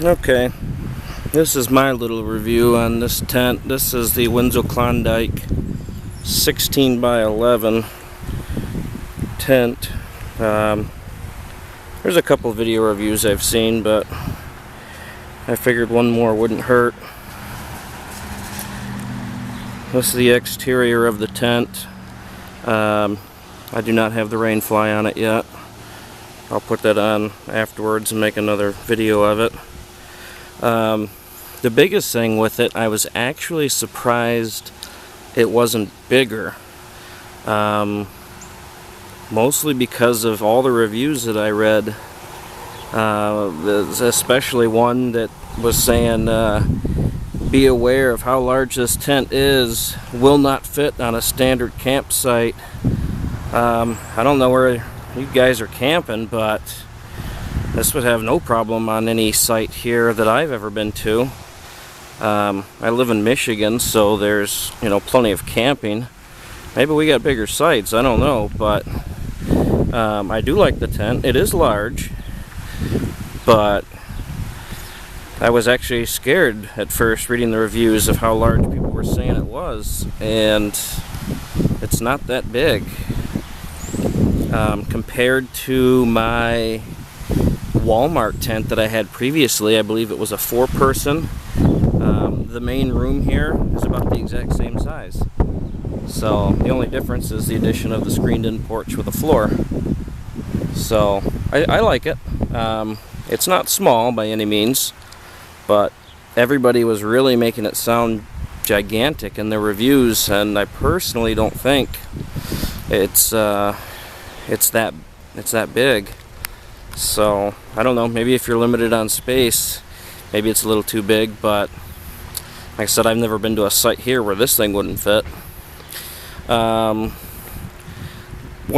Okay, this is my little review on this tent. This is the Wenzel Klondike 16 by 11 tent. There's a couple video reviews I've seen, but I figured one more wouldn't hurt. This is the exterior of the tent. I do not have the rain fly on it yet. I'll put that on afterwards and make another video of it. The biggest thing with it, I was actually surprised it wasn't bigger. Mostly because of all the reviews that I read, especially one that was saying, be aware of how large this tent is, will not fit on a standard campsite. I don't know where you guys are camping, but this would have no problem on any site here that I've ever been to. I live in Michigan, so there's, plenty of camping. Maybe we got bigger sites, I don't know, but I do like the tent. It is large, but I was actually scared at first reading the reviews of how large people were saying it was, and it's not that big. Compared to my Walmart tent that I had previously, I believe it was a 4-person. The main room here is about the exact same size. So the only difference is the addition of the screened-in porch with a floor. So I like it. It's not small by any means, but everybody was really making it sound gigantic in their reviews, and I personally don't think it's that big. So I don't know, maybe if you're limited on space, maybe it's a little too big, but like I said, I've never been to a site here where this thing wouldn't fit. One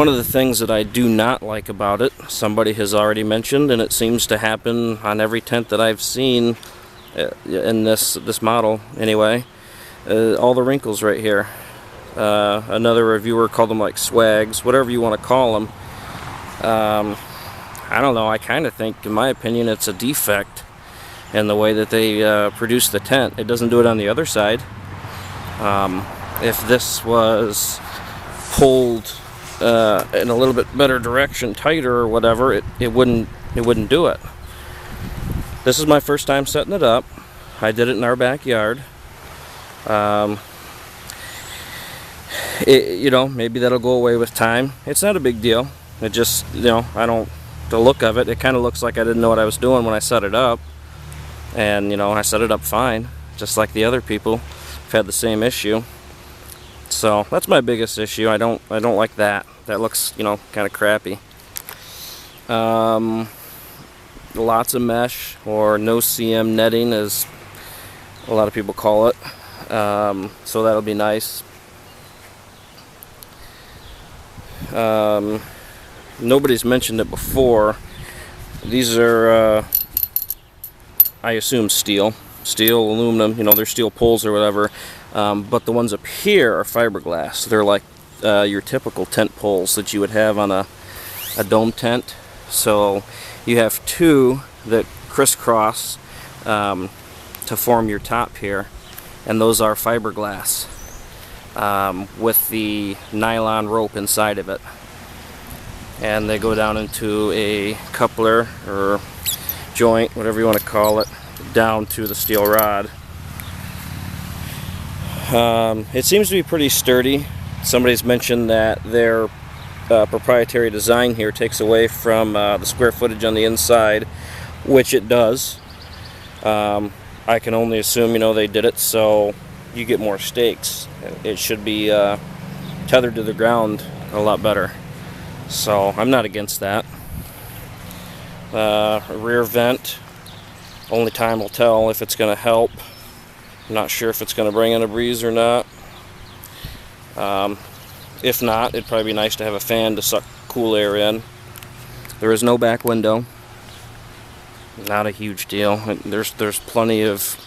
of the things that I do not like about it, somebody has already mentioned, and it seems to happen on every tent that I've seen in this model anyway, all the wrinkles right here. Another reviewer called them like swags, whatever you want to call them. I don't know, I kind of think, in my opinion, it's a defect in the way that they produce the tent. It doesn't do it on the other side. If this was pulled in a little bit better direction, tighter or whatever, it wouldn't do it. This is my first time setting it up. I did it in our backyard. Maybe that'll go away with time. It's not a big deal. It just, the look of it kind of looks like I didn't know what I was doing when I set it up. And, I set it up fine, just like the other people have had the same issue. So that's my biggest issue. I don't like that. That looks, kind of crappy. Lots of mesh, or no CM netting, as a lot of people call it. So that'll be nice. Nobody's mentioned it before. These are, I assume, steel, aluminum. They're steel poles or whatever. But the ones up here are fiberglass. They're like your typical tent poles that you would have on a dome tent. So you have two that crisscross to form your top here, and those are fiberglass with the nylon rope inside of it. And they go down into a coupler or joint, whatever you want to call it, down to the steel rod. It seems to be pretty sturdy. Somebody's mentioned that their proprietary design here takes away from the square footage on the inside, which it does. I can only assume, they did it so you get more stakes. It should be tethered to the ground a lot better. So I'm not against that. A rear vent, only time will tell if it's going to help. I'm not sure if it's going to bring in a breeze or not. If not, it'd probably be nice to have a fan to suck cool air in. There is no back window. Not a huge deal. There's plenty of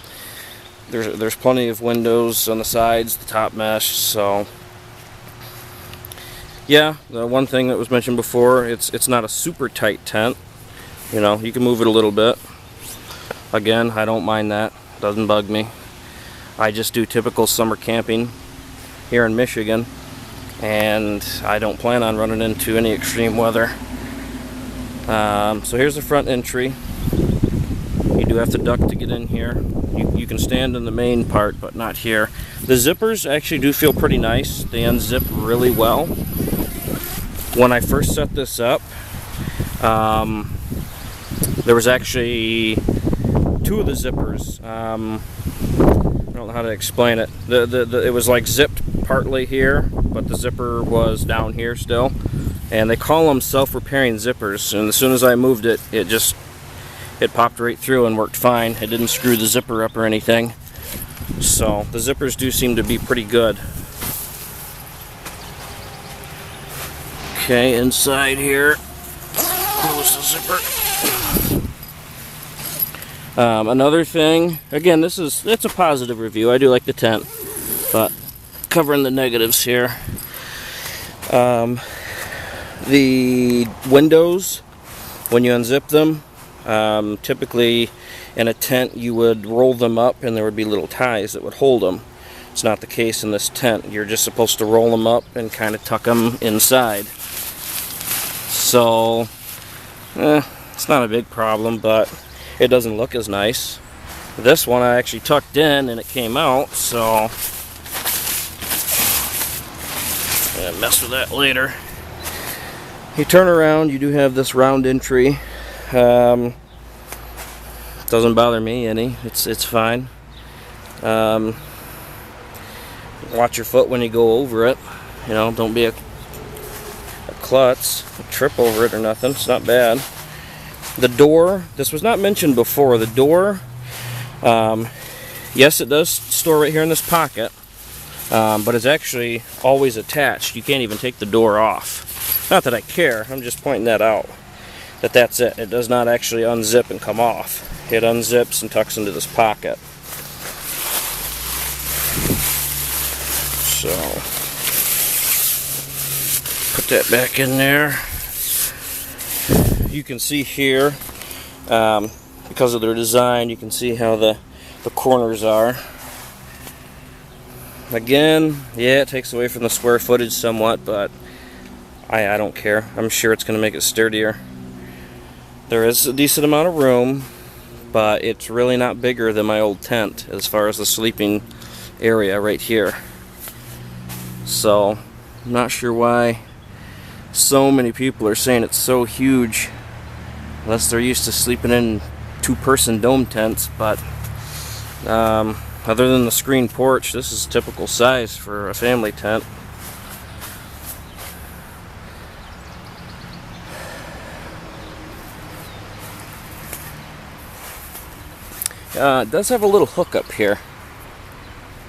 windows on the sides, the top mesh. So yeah, the one thing that was mentioned before, it's not a super tight tent. You can move it a little bit. Again, I don't mind that. Doesn't bug me. I just do typical summer camping here in Michigan, and I don't plan on running into any extreme weather. So here's the front entry. You do have to duck to get in here. You can stand in the main part, but not here. The zippers actually do feel pretty nice. They unzip really well. When I first set this up, there was actually two of the zippers. I don't know how to explain it. It was like zipped partly here, but the zipper was down here still. And they call them self-repairing zippers. And as soon as I moved it, it popped right through and worked fine. It didn't screw the zipper up or anything. So the zippers do seem to be pretty good. Okay, inside here, close the zipper. Another thing, again, it's a positive review. I do like the tent, but covering the negatives here. The windows, when you unzip them, typically in a tent you would roll them up and there would be little ties that would hold them. It's not the case in this tent. You're just supposed to roll them up and kind of tuck them inside. So, it's not a big problem, but it doesn't look as nice. This one I actually tucked in and it came out, so I'll mess with that later. You turn around, you do have this round entry. Doesn't bother me any. It's fine. Watch your foot when you go over it. You know, don't be a klutz, trip over it or nothing. It's not bad. The door, this was not mentioned before. The door, yes, it does store right here in this pocket, but it's actually always attached. You can't even take the door off. Not that I care, I'm just pointing that out. That's it. It does not actually unzip and come off. It unzips and tucks into this pocket. So, put that back in there. You can see here, because of their design, you can see how the corners are. Again, yeah, it takes away from the square footage somewhat, but I don't care. I'm sure it's going to make it sturdier. There is a decent amount of room, but it's really not bigger than my old tent as far as the sleeping area right here. So, I'm not sure why so many people are saying it's so huge, unless they're used to sleeping in two-person dome tents, but other than the screen porch, this is typical size for a family tent. It does have a little hook up here.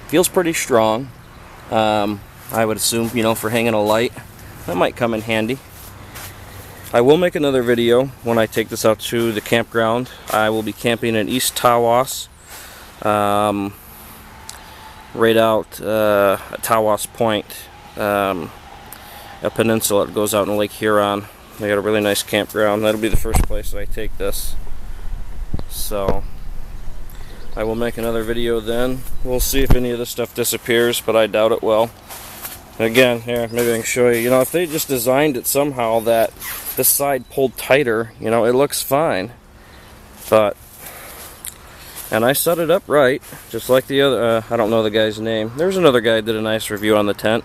Feels pretty strong. I would assume, you know, for hanging a light. That might come in handy. I will make another video when I take this out to the campground. I will be camping in East Tawas. Right out at Tawas Point. A peninsula that goes out in Lake Huron. They got a really nice campground. That'll be the first place that I take this. So I will make another video then. We'll see if any of this stuff disappears, but I doubt it will. Again, here, maybe I can show you. You know, if they just designed it somehow that this side pulled tighter, you know, it looks fine. But, and I set it up right, just like the other, I don't know the guy's name. There's another guy that did a nice review on the tent.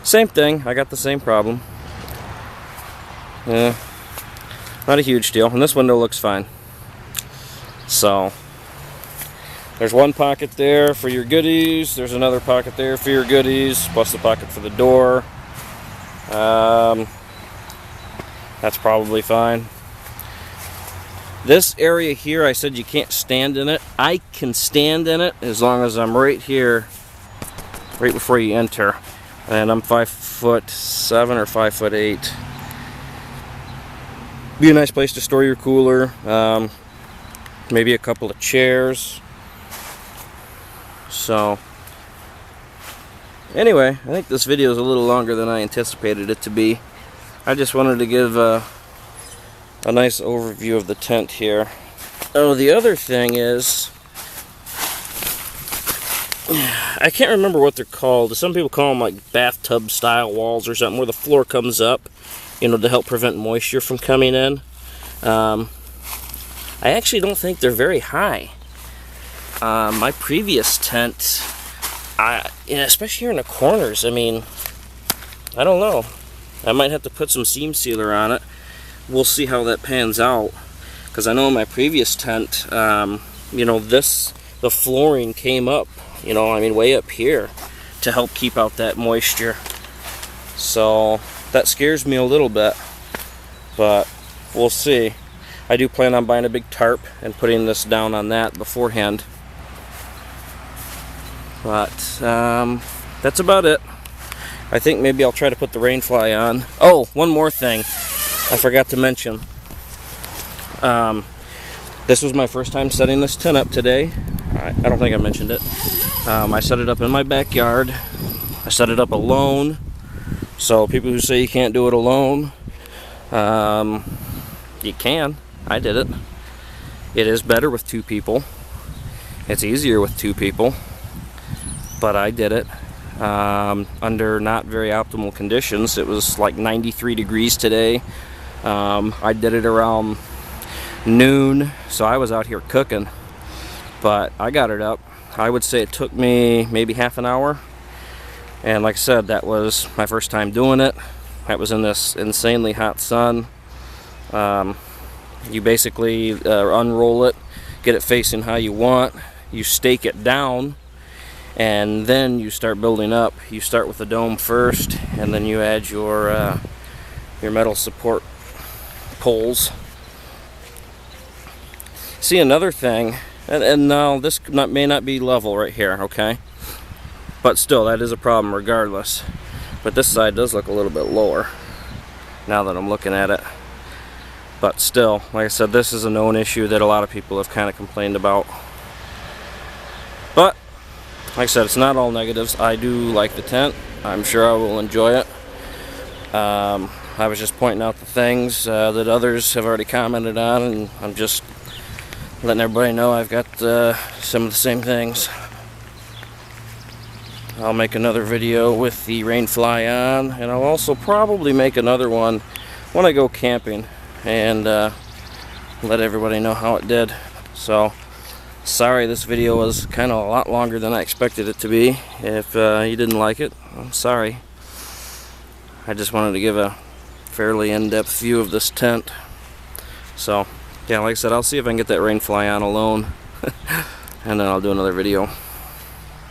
Same thing, I got the same problem. Yeah, not a huge deal. And this window looks fine. So, there's one pocket there for your goodies. There's another pocket there for your goodies, plus the pocket for the door. That's probably fine. This area here, I said you can't stand in it. I can stand in it as long as I'm right here, right before you enter. And I'm 5'7" or 5'8". Be a nice place to store your cooler. Maybe a couple of chairs. So, anyway, I think this video is a little longer than I anticipated it to be. I just wanted to give a nice overview of the tent here. Oh, the other thing is, I can't remember what they're called. Some people call them like bathtub style walls or something, where the floor comes up, you know, to help prevent moisture from coming in. I actually don't think they're very high. My previous tent, especially here in the corners, I mean, I don't know. I might have to put some seam sealer on it. We'll see how that pans out. Because I know in my previous tent, you know, the flooring came up, you know, I mean, way up here to help keep out that moisture. So that scares me a little bit, but we'll see. I do plan on buying a big tarp and putting this down on that beforehand. But that's about it. I think maybe I'll try to put the rain fly on. Oh, one more thing I forgot to mention. This was my first time setting this tent up today. I don't think I mentioned it. I set it up in my backyard. I set it up alone. So people who say you can't do it alone, you can. I did it. It is better with two people. It's easier with two people. But I did it under not very optimal conditions. It was like 93 degrees today. I did it around noon, so I was out here cooking. But I got it up. I would say it took me maybe half an hour. And like I said, that was my first time doing it. That was in this insanely hot sun. You basically unroll it, get it facing how you want. You stake it down, and then you start building up. You start with the dome first, and then you add your metal support poles. See, another thing, and now this may not be level right here, okay? But still, that is a problem regardless. But this side does look a little bit lower now that I'm looking at it. But still, like I said, this is a known issue that a lot of people have kind of complained about. But, like I said, it's not all negatives. I do like the tent. I'm sure I will enjoy it. I was just pointing out the things that others have already commented on, and I'm just letting everybody know I've got some of the same things. I'll make another video with the rain fly on, and I'll also probably make another one when I go camping and let everybody know how it did. So, sorry this video was kind of a lot longer than I expected it to be. If you didn't like it, I'm sorry. I just wanted to give a fairly in-depth view of this tent. So, yeah, like I said, I'll see if I can get that rain fly on alone, and then I'll do another video.